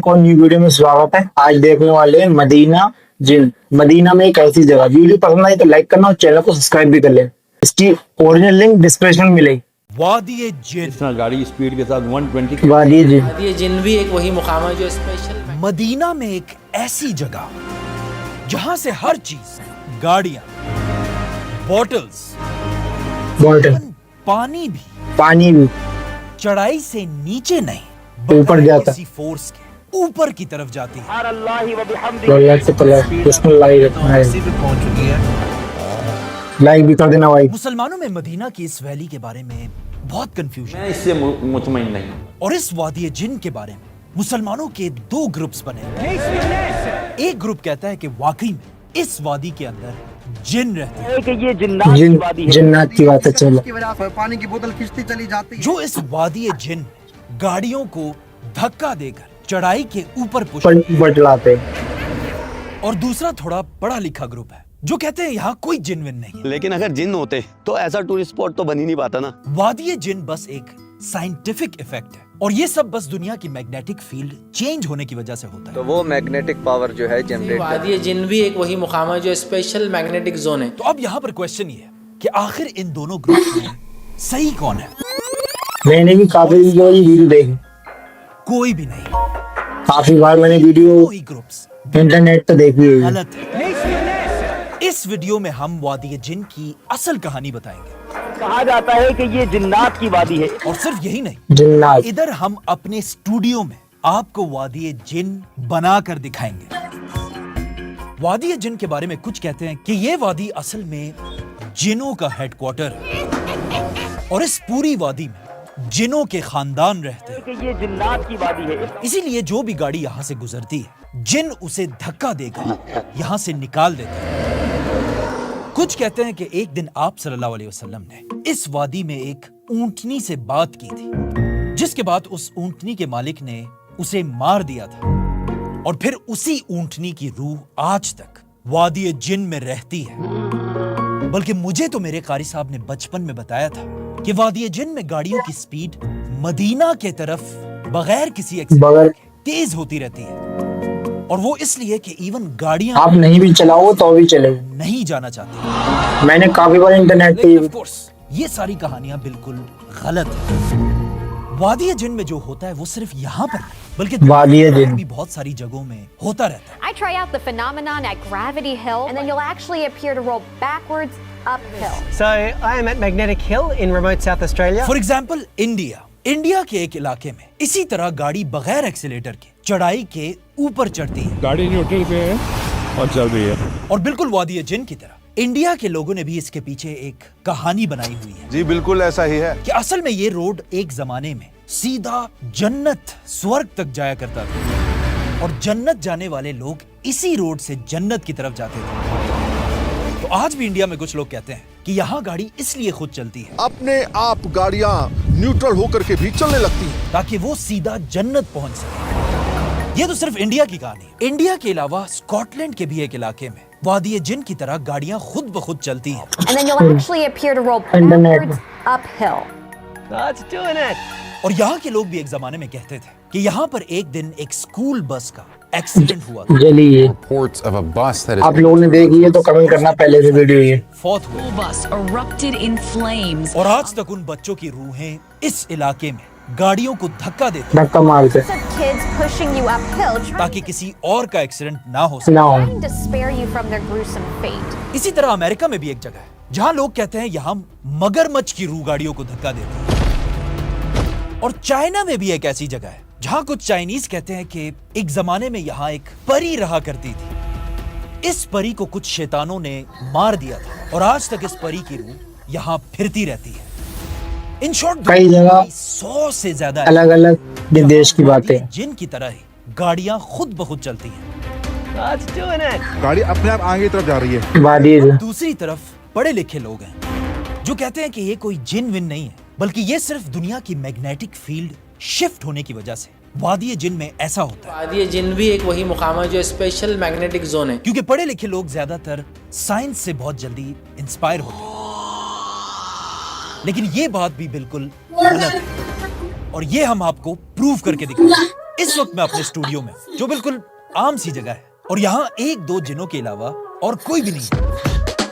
सबको new video में स्वागत है। आज देखने वाले हैं मदीना जिन। मदीना में एक ऐसी जगह। वीडियो पसंद आई तो लाइक करना और चैनल को सब्सक्राइब भी कर लें। इसकी ओरिजिनल लिंक डिस्क्रिप्शन में मिलेगी। वादी जिन, गाड़ी स्पीड के साथ 120 वादी जिन। वादी जिन भी एक वही मुकाम है जो स्पेशल मदीना में एक ऐसी जगह जहां से हर चीज, गाड़ियां, बॉटल्स, बॉटल, पानी भी चढ़ाई से नीचे नहीं ऊपर जाता, किसी फोर्स के ऊपर की तरफ जाती है। पहुंच चुकी है। लाइक भी कर देना भाई। मुसलमानों में मदीना की इस वैली के बारे में बहुत कंफ्यूजन मैं इससे मुतमईन नहीं हूं। और इस वादी जिन के बारे में मुसलमानों के दो ग्रुप्स बने हैं। एक ग्रुप कहता है कि वाकई में इस वादी के अंदर जिन रहते हैं कि ये जिन्नात की बात है। चलो, की वजह से पानी की बोतल खिंचती चली जाती है। जो इस वादी जिन गाड़ियों को धक्का देकर चढ़ाई के ऊपर पुश बटलाते। और दूसरा थोड़ा पढ़ा लिखा ग्रुप है जो कहते हैं यहाँ कोई जिन विन नहीं है। लेकिन अगर जिन होते तो ऐसा टूरिस्ट स्पॉट तो बन ही नहीं पाता ना। वादी जिन बस एक साइंटिफिक इफेक्ट है और ये सब बस दुनिया की मैग्नेटिक फील्ड चेंज होने की वजह से होता है। तो वो मैग्नेटिक पावर जो है जनरेट वादी जिन भी एक वही मुकाम है जो स्पेशल मैग्नेटिक जोन है। तो अब यहाँ पर क्वेश्चन ये है कि आखिर इन दोनों ग्रुप्स में सही कौन है? मैंने भी काफी वीडियो देखी। कोई भी नहीं। काफी बार मैंने वीडियो कोई ग्रुप्स इंटरनेट पे देखी है। गलत है। इस वीडियो में हम वादी जिन की असल कहानी बताएंगे। कहा जाता है कि ये जिन्नात की वादी है। और सिर्फ यही नहीं, जिन्नात। इधर हम अपने स्टूडियो में आपको वादी जिन बनाकर दिखाएंगे। वादी जिन के बारे में कुछ कहते हैं कि ये वादी असल में जिनों का हेडक्वार्टर है और इस पूरी वादी में जिनों के खानदान रहते हैं। कि ये जिन्नात की वादी है। इसीलिए जो भी गाड़ी यहाँ से गुजरती है जिन उसे धक्का देकर यहाँ से निकाल देते हैं। कुछ कहते हैं कि एक दिन आप सल्लल्लाहु अलैहि वसल्लम ने इस वादी में एक ऊंटनी से बात की थी, जिसके बाद उस ऊंटनी के मालिक ने उसे मार दिया था और फिर उसी ऊंटनी की रूह आज तक वादी जिन में रहती है। बल्कि मुझे तो मेरे कारी साहब ने बचपन में बताया था कि वादी जिन में गाड़ियों की स्पीड मदीना के तरफ बगैर किसी एक्सीडेंट के तेज होती रहती है और वो इसलिए कि इवन गाड़ियां आप नहीं भी चलाओ तो भी चलेगा। नहीं जाना चाहती। मैंने काफी बार इंटरनेट पे ऑफ कोर्स ये सारी कहानियां बिल्कुल गलत है। वादी जिन में जो होता है वो सिर्फ यहाँ पर नहीं, बल्कि वादी जिन भी बहुत सारी जगहों में होता रहता है। I try out the phenomenon at Gravity Hill, and then you'll actually appear to roll backwards uphill. So I am at Magnetic Hill in remote South Australia. For example India के एक इलाके में इसी तरह गाड़ी बगैर एक्सीलेटर के चढ़ाई के ऊपर चढ़ती है। गाड़ी न्यूट्रल पे है और चल रही है। और बिल्कुल वादी जिन की तरह इंडिया के लोगों ने भी इसके पीछे एक कहानी बनाई हुई है। जी बिल्कुल ऐसा ही है कि असल में ये रोड एक जमाने में सीधा जन्नत स्वर्ग तक जाया करता था और जन्नत जाने वाले लोग इसी रोड से जन्नत की तरफ जाते थे। तो आज भी इंडिया में कुछ लोग कहते हैं कि यहाँ गाड़ी इसलिए खुद चलती है अपने आप गाड़ियां न्यूट्रल होकर के भी चलने लगती हैं ताकि वो सीधा जन्नत पहुंच सके। ये तो सिर्फ इंडिया की कहानी है। इंडिया के अलावा स्कॉटलैंड के भी एक इलाके में वादी जिन की तरह गाड़ियां खुद ब खुद चलती हैं। And then you'll actually appear to roll backwards uphill. That's doing it. और यहाँ के लोग भी एक जमाने में कहते थे कि यहाँ पर एक दिन एक स्कूल बस का एक्सीडेंट हुआ था। जली है। Reports of a bus that आप लोगों ने देखी है तो कमेंट करना पहले से वीडियो ये। फौत हुए bus erupted in flames. और आज तक उन बच्चों की रूहें इस इलाके में गाड़ियों को धक्का देते धक्का मारते So kids pushing you uphill, ताकि किसी और का एक्सीडेंट ना हो ना हो। trying to spare you from their gruesome fate. इसी तरह अमेरिका में भी एक जगह है जहाँ लोग कहते हैं यहाँ मगरमच्छ की रूह गाड़ियों को धक्का देती है। और चाइना में भी एक ऐसी जगह है जहाँ कुछ चाइनीज कहते हैं कि एक जमाने में यहाँ एक परी रहा करती थी। इस परी को कुछ शैतानों ने मार दिया था और आज तक इस परी की रूह यहाँ फिरती रहती है। इन शॉर्ट कई जगह 100 से ज्यादा अलग अलग देश की बातें जिन की तरह ही गाड़ियां खुद ब खुद चलती हैं। That's doing it. गाड़ी अपने आप आगे की तरफ जा रही है। वादी जिन। दूसरी तरफ पढ़े लिखे लोग हैं जो कहते हैं कि ये कोई जिन विन नहीं है, बल्कि ये सिर्फ दुनिया की मैग्नेटिक फील्ड शिफ्ट होने की वजह से वादी जिन में ऐसा होता है। वादी जिन भी एक वही मुकाम है जो स्पेशल मैग्नेटिक जोन है। क्योंकि पढ़े लिखे लोग ज्यादातर साइंस से बहुत जल्दी इंस्पायर होते हैं, लेकिन ये बात भी बिल्कुल गलत है और ये हम आपको प्रूव करके दिखाएंगे। इस वक्त मैं अपने स्टूडियो में हूं, जो बिल्कुल आम सी जगह है, और यहाँ एक दो जिनों के अलावा और कोई भी नहीं है,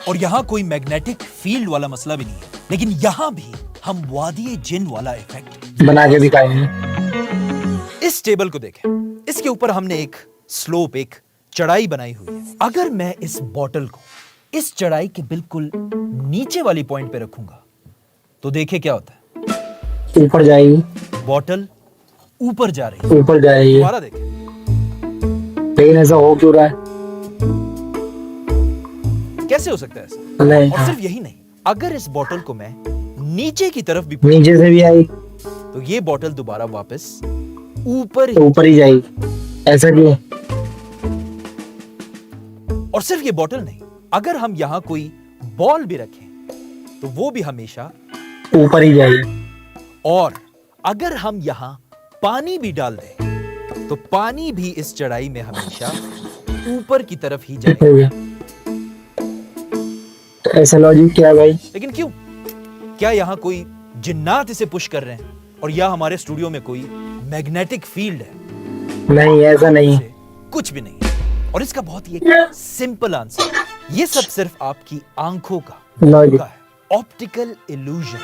और यहाँ कोई मैग्नेटिक फील्ड वाला मसला भी नहीं है, लेकिन यहाँ भी हम वादी जिन वाला इफेक्ट बना के दिखाएंगे। इस टेबल को देखें, इसके ऊपर हमने एक स्लोप, एक चढ़ाई बनाई हुई है। अगर मैं इस बॉटल को इस चढ़ाई के बिल्कुल नीचे वाली पॉइंट पे रखूंगा तो देखें क्या होता है। ऊपर जाएगी, बॉटल ऊपर जा रही है। ऊपर जाएगी, दोबारा देखें, लेकिन ऐसा हो क्यों रहा है? कैसे हो सकता है ऐसा? नहीं, और सिर्फ यही नहीं, अगर इस बॉटल को मैं नीचे की तरफ भी नीचे से भी आई तो ये बॉटल दोबारा वापस ऊपर तो ऊपर ही जाएगी। ऐसा क्यों? और सिर्फ ये बॉटल नहीं, अगर हम यहां कोई बॉल भी रखें तो वो भी हमेशा ऊपर ही जाएगी। और अगर हम यहां पानी भी डाल दें तो पानी भी इस चढ़ाई में हमेशा ऊपर की तरफ ही जाएगा। तो ऐसा लॉजिक क्या है भाई? लेकिन क्यों? क्या यहां कोई जिन्नात इसे पुश कर रहे हैं और या हमारे स्टूडियो में कोई मैग्नेटिक फील्ड है? नहीं, ऐसा नहीं। कुछ भी नहीं। और इसका बहुत ही एक सिंपल आंसर, ये सब सिर्फ आपकी आंखों का लॉजिक है, ऑप्टिकल इल्यूजन।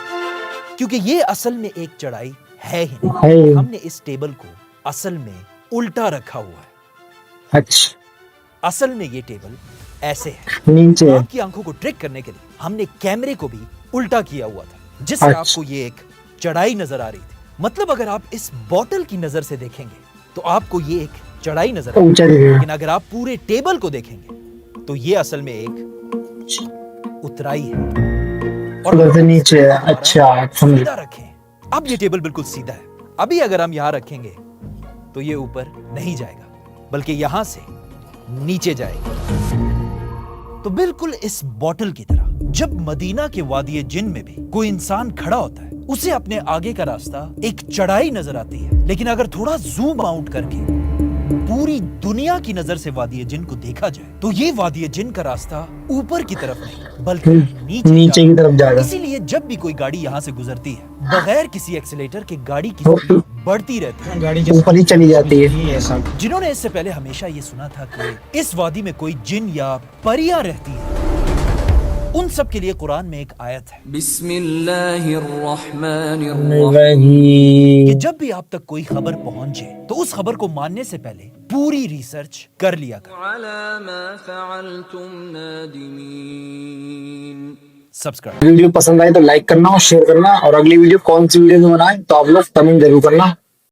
क्योंकि ये असल में एक चढ़ाई है ही है ही। नहीं। हमने इस टेबल को असल में उल्टा रखा हुआ है। अच्छा, असल में ये टेबल ऐसे है। नीचे है। आपकी आंखों को ट्रिक करने के लिए हमने कैमरे को भी उल्टा किया हुआ था, जिससे अच्छा। आपको ये एक चढ़ाई नजर आ रही थी। मतलब अगर आप इस बॉटल की नजर से देखेंगे तो आपको ये एक चढ़ाई नजर आएगी, ऊंचा दिखेगा। लेकिन अगर आप पूरे टेबल को देखेंगे तो ये असल में एक उतराई है। और उधर से नीचे है। अच्छा, समझ। सीधा रखें। अब ये टेबल बिल्कुल सीधा है। अभी अगर हम यहां रखेंगे तो ये ऊपर नहीं जाएगा, बल्कि यहां से नीचे जाएगा। तो बिल्कुल इस बॉटल की तरह जब मदीना के वादी जिन में भी कोई इंसान खड़ा होता है, उसे अपने आगे का रास्ता एक चढ़ाई नजर आती है, लेकिन अगर थोड़ा जूम आउट करके पूरी दुनिया की नजर से वादी जिन को देखा जाए तो ये वादी जिन का रास्ता ऊपर की तरफ नहीं बल्कि नीचे की तरफ जाएगा। इसीलिए जब भी कोई गाड़ी यहाँ से गुजरती है, बगैर किसी एक्सीलेटर के गाड़ी की स्पीड बढ़ती रहती है, गाड़ी ऊपर ही चली जाती है। जिन्होंने इससे पहले हमेशा ये सुना था कि इस वादी में कोई जिन या परियां रहती है, उन सब के लिए कुरान में एक आयत है कि जब भी आप तक कोई खबर पहुंचे तो उस खबर को मानने से पहले पूरी रिसर्च कर लिया कर। सब्सक्राइब। वीडियो पसंद आए तो लाइक करना और शेयर करना, और अगली वीडियो कौन सी वीडियो में बनाए तो आप लोग कमेंट जरूर करना।